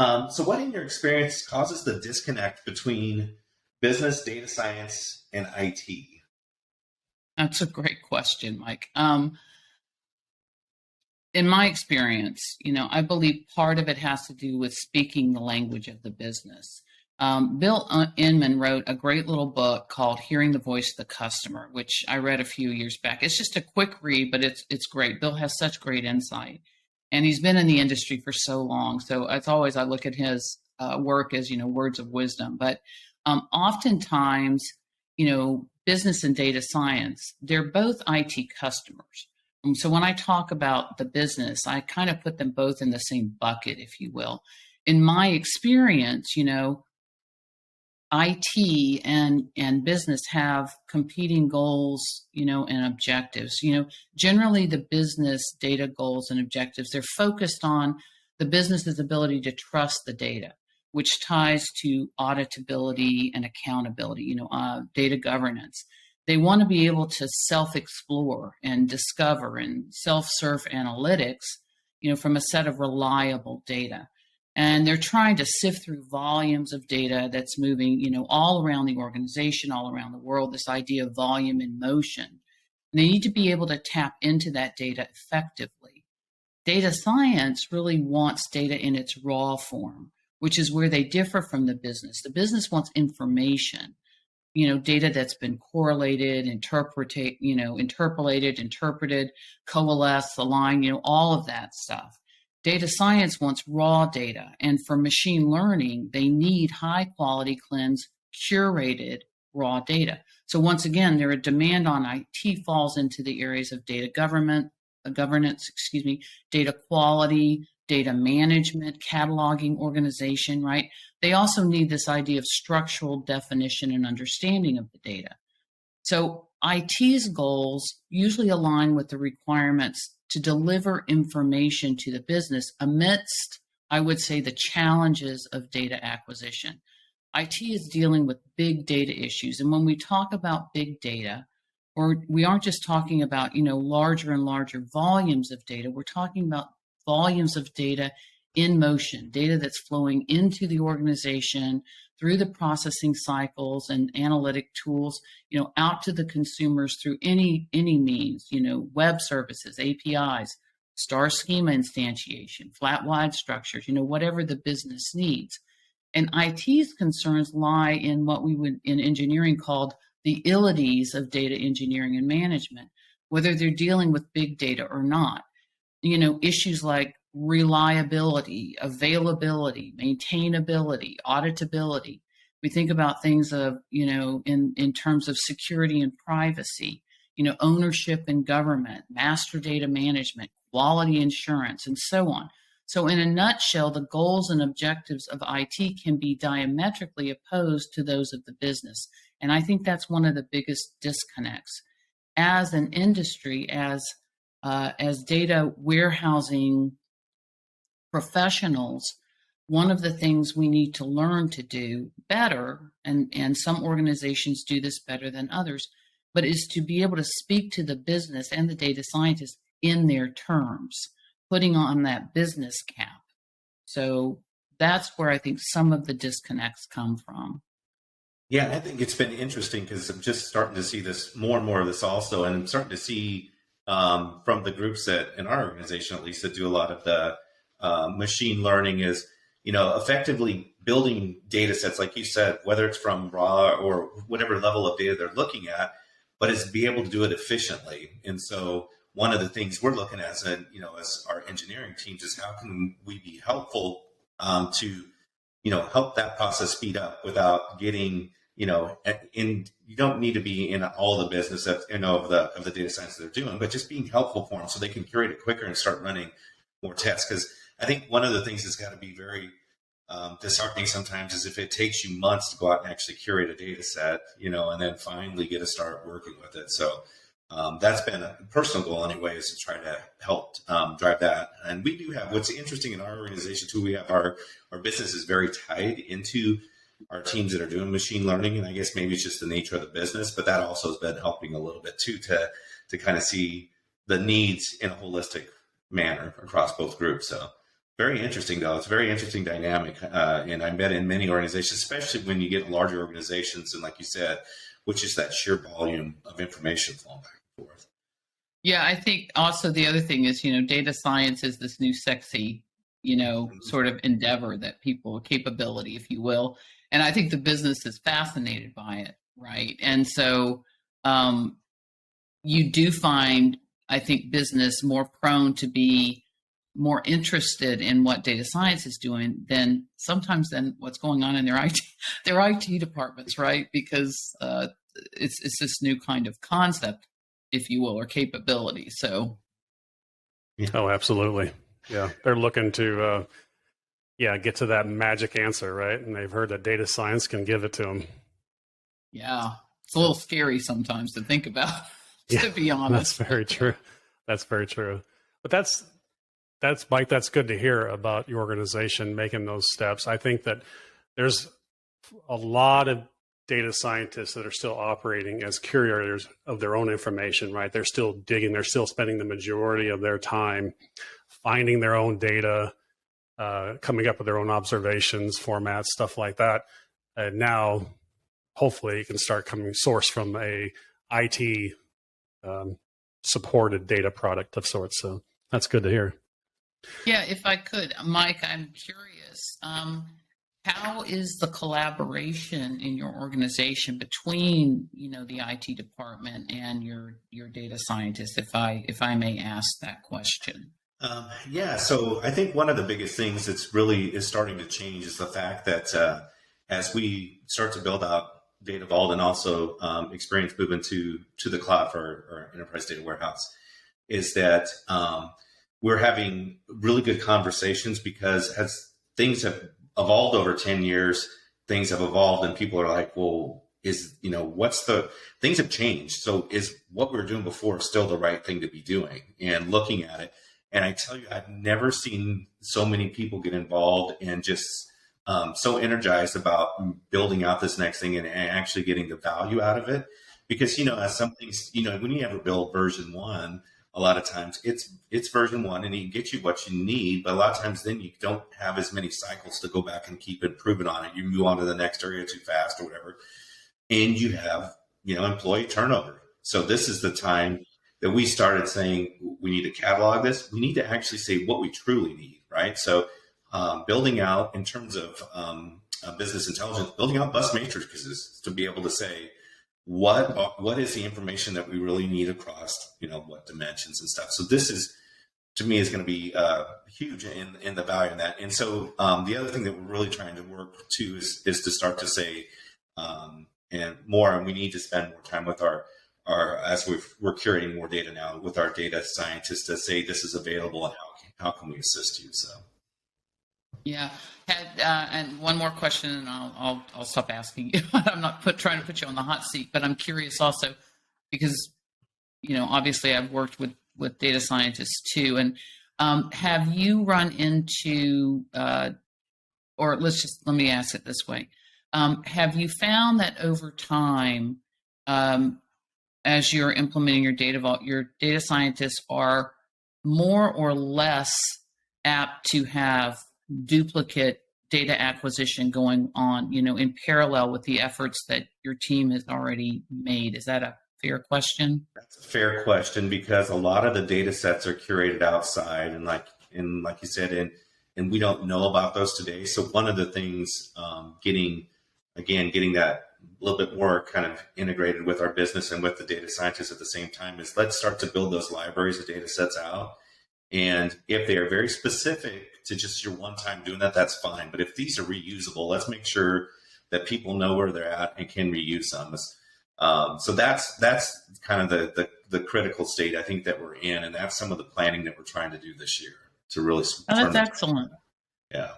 So what in your experience causes the disconnect between business, data science, and IT? That's a great question, Mike. In my experience, I believe part of it has to do with speaking the language of the business. Bill Inman wrote a great little book called Hearing the Voice of the Customer, which I read a few years back. It's just a quick read, but it's great. Bill has such great insight, and he's been in the industry for so long. So as always, I look at his work as, words of wisdom. But oftentimes, business and data science, they're both IT customers. So when I talk about the business, I kind of put them both in the same bucket, if you will. In my experience, IT and business have competing goals, and objectives. Generally the business data goals and objectives, they're focused on the business's ability to trust the data, which ties to auditability and accountability, data governance. They want to be able to self-explore and discover and self-serve analytics, from a set of reliable data. And they're trying to sift through volumes of data that's moving, all around the organization, all around the world, this idea of volume in motion. And they need to be able to tap into that data effectively. Data science really wants data in its raw form, which is where they differ from the business. The business wants information, data that's been correlated, interpreted, coalesced, aligned, all of that stuff. Data science wants raw data. And for machine learning, they need high quality, cleansed, curated raw data. So once again, their demand on IT falls into the areas of data governance, data quality, data management, cataloging, organization, right? They also need this idea of structural definition and understanding of the data. So IT's goals usually align with the requirements to deliver information to the business amidst, I would say, the challenges of data acquisition. IT is dealing with big data issues. And when we talk about big data, we aren't just talking about, larger and larger volumes of data. We're talking about volumes of data in motion, data that's flowing into the organization through the processing cycles and analytic tools, out to the consumers through any means, web services, APIs, star schema instantiation, flat wide structures, whatever the business needs. And IT's concerns lie in what we would in engineering called the illities of data engineering and management, whether they're dealing with big data or not. Issues like reliability, availability, maintainability, auditability. We think about things of, in terms of security and privacy, ownership and government, master data management, quality insurance, and so on. So in a nutshell, the goals and objectives of IT can be diametrically opposed to those of the business. And I think that's one of the biggest disconnects. As an industry, as data warehousing professionals, one of the things we need to learn to do better, and some organizations do this better than others, but is to be able to speak to the business and the data scientists in their terms, putting on that business cap. So that's where I think some of the disconnects come from. Yeah, I think it's been interesting because I'm just starting to see this more and more of this also, and I'm starting to see from the groups that in our organization, at least, that do a lot of the machine learning is, effectively building data sets, like you said, whether it's from raw or whatever level of data they're looking at, but is be able to do it efficiently. And so one of the things we're looking at as our engineering teams is how can we be helpful to, help that process speed up without getting, you don't need to be in all the business of the data science that they're doing, but just being helpful for them so they can curate it quicker and start running more tests. Because I think one of the things that's got to be very disheartening sometimes is if it takes you months to go out and actually curate a data set, and then finally get to start working with it. So that's been a personal goal anyway, is to try to help drive that. And we do have, what's interesting in our organization too, we have our business is very tied into our teams that are doing machine learning. And I guess maybe it's just the nature of the business, but that also has been helping a little bit too, to kind of see the needs in a holistic manner across both groups. So Very interesting, though. It's a very interesting dynamic. And I bet in many organizations, especially when you get larger organizations, and like you said, which is that sheer volume of information flowing back and forth. Yeah, I think also the other thing is, data science is this new sexy, sort of endeavor that capability, if you will. And I think the business is fascinated by it, right? And so you do find, I think, business more prone to be more interested in what data science is doing than what's going on in their IT departments, right? Because it's this new kind of concept, if you will, or capability. So, oh, absolutely, yeah, they're looking to get to that magic answer, right? And they've heard that data science can give it to them. Yeah, it's a little scary sometimes to think about. To be honest, that's very true. That's very true. But that's Mike. That's good to hear about your organization making those steps. I think that there's a lot of data scientists that are still operating as curators of their own information, right? They're still digging. They're still spending the majority of their time finding their own data, coming up with their own observations, formats, stuff like that. And now, hopefully, it can start coming sourced from a IT supported data product of sorts. So that's good to hear. Yeah, if I could, Mike, I'm curious. How is the collaboration in your organization between, the IT department and your data scientists, if I may ask that question? So I think one of the biggest things that's really is starting to change is the fact that as we start to build out Data Vault and also experience movement to the cloud for our enterprise data warehouse, is that we're having really good conversations, because as things have evolved over 10 years, things have evolved and people are like, well, things have changed. So is what we were doing before still the right thing to be doing? And looking at it. And I tell you, I've never seen so many people get involved and just so energized about building out this next thing and actually getting the value out of it. Because, as some things, when you ever build version 1, a lot of times it's version 1 and it can get you what you need. But a lot of times then you don't have as many cycles to go back and keep improving on it. You move on to the next area too fast or whatever. And you have, employee turnover. So this is the time that we started saying we need to catalog this. We need to actually say what we truly need, right? So building out in terms of business intelligence, building out bus matrices to be able to say what is the information that we really need across, what dimensions and stuff. So this is, to me, is going to be huge in the value in that. And so the other thing that we're really trying to work to is to start to say and we need to spend more time with our as we're curating more data now with our data scientists to say this is available and how can we assist you. So yeah, and one more question, and I'll stop asking you. I'm not trying to put you on the hot seat, but I'm curious also because obviously I've worked with data scientists too, and have you run into or let me ask it this way: have you found that over time, as you're implementing your data vault, your data scientists are more or less apt to have duplicate data acquisition going on, in parallel with the efforts that your team has already made? Is that a fair question? That's a fair question, because a lot of the data sets are curated outside and like you said, and we don't know about those today. So one of the things, getting that a little bit more kind of integrated with our business and with the data scientists at the same time is let's start to build those libraries of data sets out. And if they are very specific to just your one time doing that, that's fine. But if these are reusable, let's make sure that people know where they're at and can reuse them. So that's kind of the critical state I think that we're in. And that's some of the planning that we're trying to do this year to really. Oh, that's excellent. Yeah.